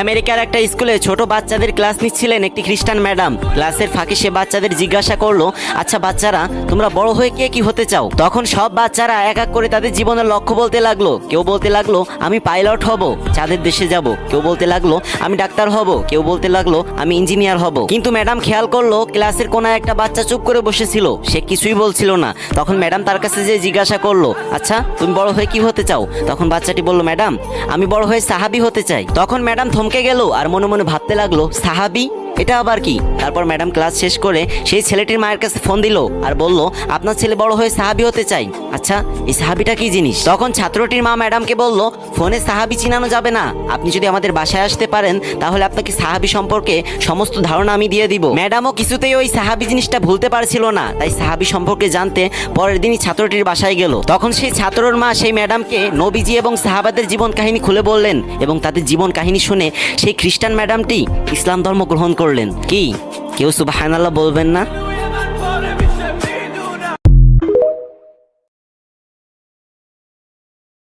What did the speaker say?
আমেরিকার একটা স্কুলে ছোট বাচ্চাদের ক্লাস নিচ্ছিলেন একটি খ্রিস্টান ম্যাডাম। ক্লাসের ফাঁকে সে বাচ্চাদের জিজ্ঞাসা করলো, আচ্ছা বাচ্চারা, তোমরা বড় হয়ে কে কি হতে চাও? তখন সব বাচ্চারা এক এক করে তাদের জীবনের লক্ষ্য বলতে লাগলো। কেউ বলতে লাগলো আমি পাইলট হব, চাঁদের দেশে যাব। কেউ বলতে লাগলো আমি ডাক্তার হব। কেউ বলতে লাগলো আমি ইঞ্জিনিয়ার হব। কিন্তু ম্যাডাম খেয়াল করলো ক্লাসের কোনায় একটা বাচ্চা চুপ করে বসেছিল, সে কিছুই বলছিল না। তখন ম্যাডাম তার কাছে যে জিজ্ঞাসা করলো, আচ্ছা তুমি বড় হয়ে কি হতে চাও? তখন বাচ্চাটি বলল, ম্যাডাম আমি বড় হয়ে সাহাবী হতে চাই। তখন ম্যাডাম থমকে গেল আর মনে মনে ভাবতে লাগলো, সাহাবী, এটা আবার কি? তারপর ম্যাডাম ক্লাস শেষ করে সেই ছেলেটির মায়ের কাছে ফোন দিল আর বলল, আপনার ছেলে বড় হয়ে সাহাবী হতে চাই। আচ্ছা এই সাহাবীটা কি জিনিস? তখন ছাত্রটির মা ম্যাডামকে বলল, ফোনে সাহাবী চিনানো যাবে না, আপনি যদি আমাদের বাসায় আসতে পারেন তাহলে আপনাকে সাহাবী সম্পর্কে সমস্ত ধারণা আমি দিয়ে দিব। ম্যাডামও কিছুতেই ওই সাহাবী জিনিসটা ভুলতে পারছিল না, তাই সাহাবী সম্পর্কে জানতে পরের দিনই ছাত্রটির বাসায় গেল। তখন সেই ছাত্রর মা সেই ম্যাডামকে নবীজি এবং সাহাবাদের জীবন কাহিনী খুলে বললেন এবং তাদের জীবন কাহিনী শুনে সেই খ্রিস্টান ম্যাডামটি ইসলাম ধর্ম গ্রহণ করলেন। কি কেউ সুবহানাল্লাহ বলবেন না?